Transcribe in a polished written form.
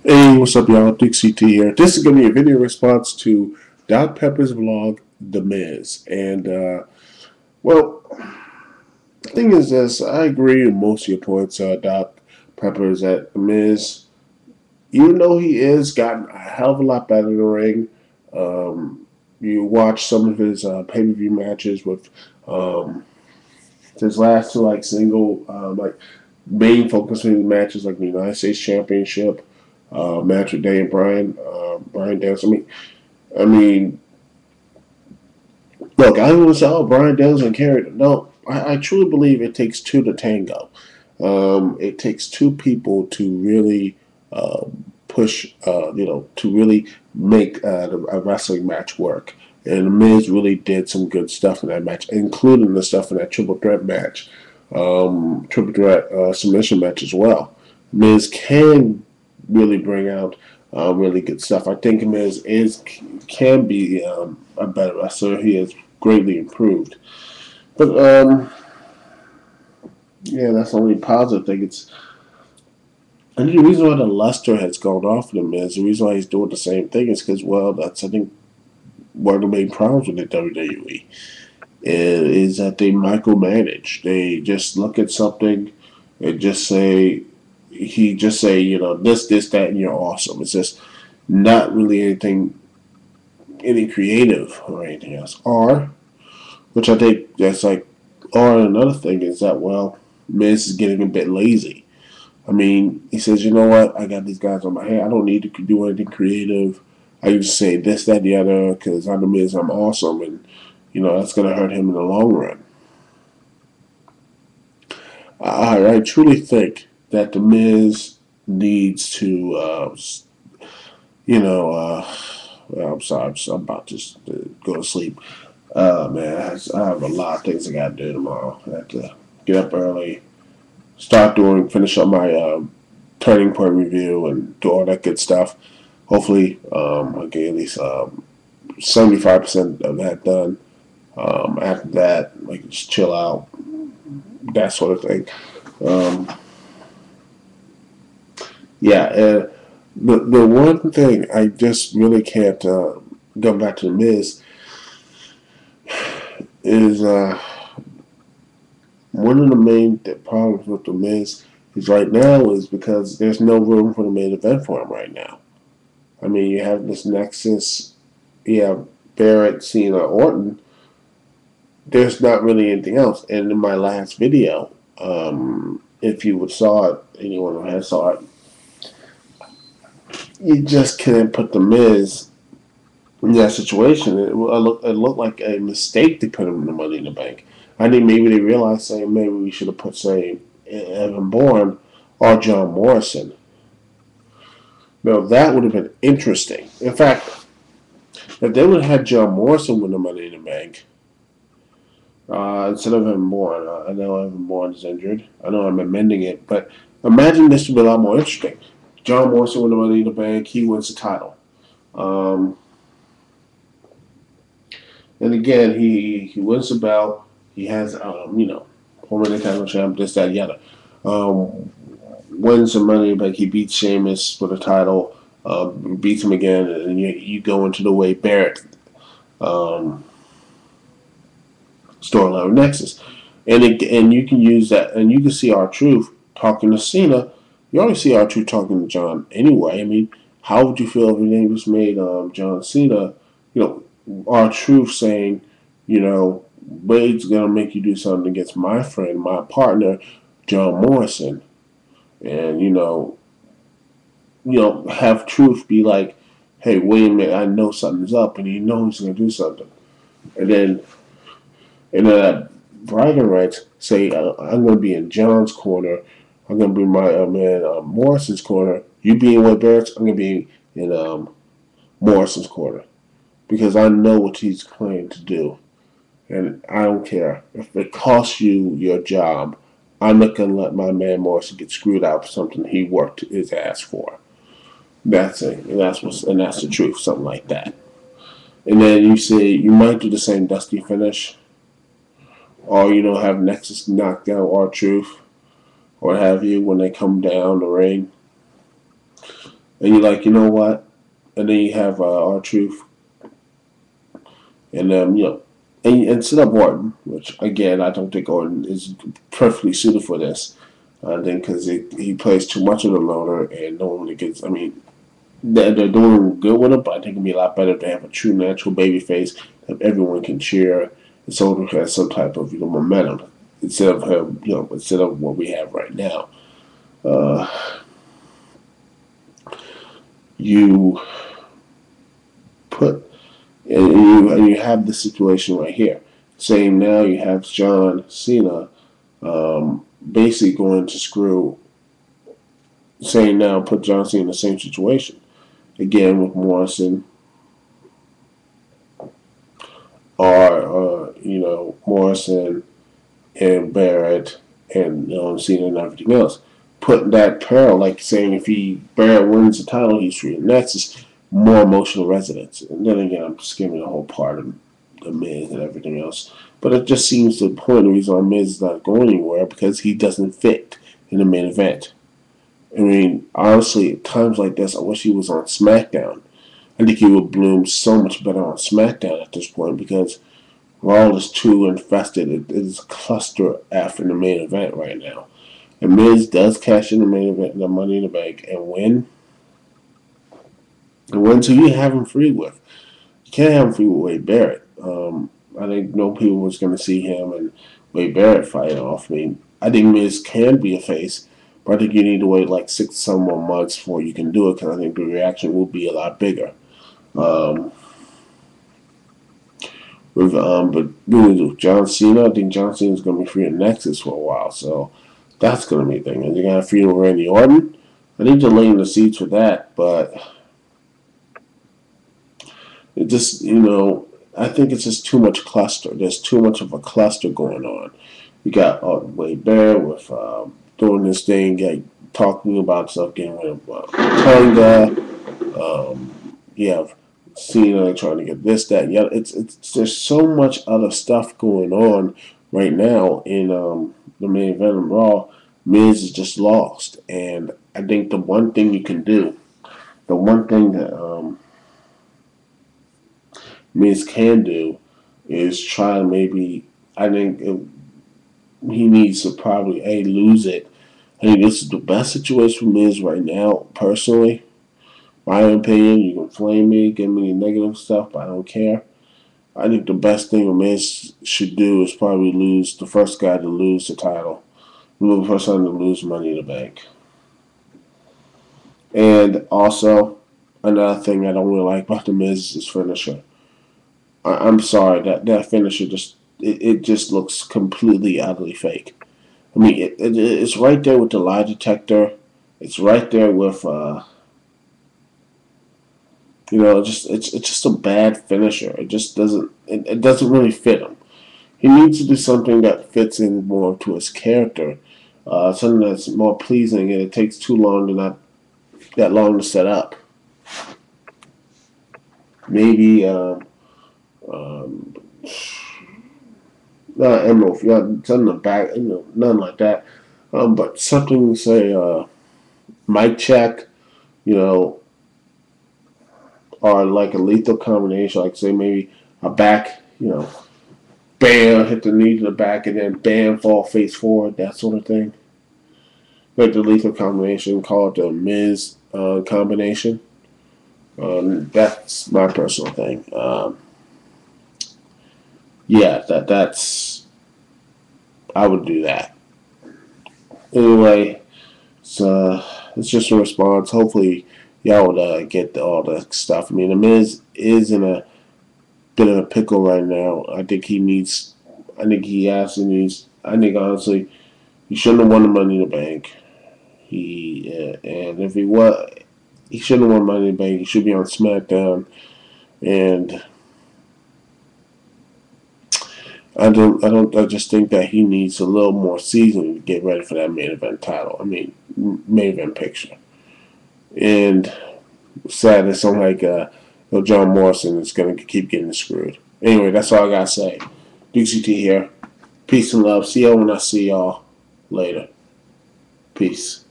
Hey, what's up, y'all? Dick CT here. This is going to be a video response to Doc Pepper's vlog, The Miz. And, well, the thing is this, I agree with most of your points, Doc Pepper, is that The Miz, even though he is gotten a hell of a lot better in the ring, you watch some of his pay-per-view matches with his last two, main focus of his matches, like the United States Championship match with Daniel Bryan Danielson. I mean, look, I was say, oh, Bryan Danielson carried it. No, I truly believe it takes two to tango. It takes two people to really push, to really make a wrestling match work. And The Miz really did some good stuff in that match, including the stuff in that triple threat match, triple threat submission match as well. Miz can really bring out really good stuff. I think Miz can be a better wrestler. He has greatly improved. But yeah, that's the only positive thing. And the reason why the luster has gone off of him is the reason why he's doing the same thing is because, well, that's, I think, one of the main problems with the WWE is that they micromanage. They just look at something and just say, this, that, and you're awesome. It's just not really any creative or anything else. Which I think another thing is that, well, Miz is getting a bit lazy. I mean, he says, you know what, I got these guys on my head. I don't need to do anything creative. I just say this, that, the other, because I'm the Miz, I'm awesome, and, that's going to hurt him in the long run. I truly think that the Miz needs to, I'm sorry, I'm about to go to sleep. Man, I have a lot of things I got to do tomorrow. I have to get up early, finish up my Turning Point review and do all that good stuff. Hopefully, I get at least 75% of that done. After that, I can just chill out, that sort of thing. Yeah, the one thing I just really can't go back to The Miz is one of the main problems with The Miz is right now is because there's no room for the main event for him right now. I mean, you have this Nexus, you have Barrett, Cena, Orton. There's not really anything else. And in my last video, if you saw it, anyone who has saw it, you just couldn't put The Miz in that situation. It looked like a mistake to put him in the Money in the Bank. I think maybe they realized, saying maybe we should have put, say, Evan Bourne or John Morrison. Now, that would have been interesting. In fact, if they would have had John Morrison win the Money in the Bank instead of Evan Bourne, I know Evan Bourne is injured. I know I'm amending it, but imagine this would be a lot more interesting. John Morrison win the Money in the Bank. He wins the title. And again, he wins the belt. He has, former title champ, this, that, the other. Wins the Money in the Bank. He beats Sheamus for the title. Beats him again, and you go into the Wade Barrett storyline Nexus, and you can use that, and you can see R-Truth talking to Cena. You already see R-Truth talking to John anyway. I mean, how would you feel if your name was made John Cena? R-Truth saying, Wade's gonna make you do something against my friend, my partner, John Morrison, and have Truth be like, hey, wait a minute, I know something's up, and he knows he's gonna do something, and then Bragging rights say, I'm gonna be in John's corner, I'm gonna be my man Morrison's corner. You be in Wade Barrett's, I'm gonna be in Morrison's corner, because I know what he's planning to do. And I don't care. If it costs you your job, I'm not going to let my man Morrison get screwed out for something he worked his ass for. That's it. And that's the truth, something like that. And then you say you might do the same Dusty finish, or have Nexus knock down R-Truth, or have you when they come down the ring. and you're like, you know what? And then you have R-Truth, and and instead of Orton, which again I don't think Orton is perfectly suited for this. I think because he plays too much of the loner and no one really gets. I mean, they're doing good with him, but I think it'd be a lot better to have a true natural baby face that everyone can cheer and someone who has some type of momentum instead of him, instead of what we have right now. Uh, you put and you have the situation right here. Saying now you have John Cena basically going to screw. Saying now put John Cena in the same situation again with Morrison or Morrison and Barrett and Cena and everything else. Put that peril, like saying if Barrett wins the title, he's free, and that's just more emotional resonance. And then again, I'm skimming the whole part of the Miz and everything else. But it just seems to the point the reason why Miz is not going anywhere because he doesn't fit in the main event. I mean, honestly, at times like this, I wish he was on SmackDown. I think he would bloom so much better on SmackDown at this point because Raw is too infested. It is a cluster after the main event right now. And Miz does cash in the main event, the Money in the Bank, and win. And wins who you have him free with. You can't have him free with Wade Barrett. I think no people was going to see him and Wade Barrett fight off. I mean, I think Miz can be a face, but I think you need to wait like 6 more months before you can do it because I think the reaction will be a lot bigger. Um, but with John Cena, I think John Cena is going to be free in Nexus for a while, so that's going to be a thing. And they're going to free with Randy Orton. I need to lay in the seats for that, but it just, I think it's just too much cluster. There's too much of a cluster going on. You got Wade Bear with doing this thing, talking about stuff, getting rid of Tonga. You have Cena trying to get this, that, yeah. It's there's so much other stuff going on right now in the main event of Raw. Miz is just lost, and I think the one thing you can do, the one thing that Miz can do, is try to maybe. I think he needs to probably lose it. I think this is the best situation for Miz right now, personally. My opinion, you can flame me, give me negative stuff, but I don't care. I think the best thing a Miz should do is probably lose the first guy to lose the title. The first time to lose Money in the Bank. And also, another thing I don't really like about the Miz is his finisher. I'm sorry, that finisher it just looks completely utterly fake. I mean, it's right there with the lie detector. It's right there with it's just a bad finisher. It just it doesn't really fit him. He needs to do something that fits in more to his character, something that's more pleasing, and it takes too long to not that long to set up. Maybe not Emerald, yeah, something in the back, nothing like that. But something say mic check, you know, or like a lethal combination, like say maybe a back, bam, hit the knee to the back, and then bam, fall face forward, that sort of thing. Like the lethal combination, call it the Miz combination. That's my personal thing. Yeah, that's I would do that. Anyway, so it's just a response. Hopefully, y'all would get all the stuff. I mean, the Miz is in a bit of a pickle right now. I think he needs. I think he absolutely needs. I think honestly, he shouldn't have won the Money in the Bank. And if he shouldn't have won Money in the Bank. He should be on SmackDown. And I just think that he needs a little more seasoning to get ready for that main event title. I mean, main event picture. And sad that someone like John Morrison is going to keep getting screwed. Anyway, that's all I got to say. Dukes T here. Peace and love. See y'all when I see y'all later. Peace.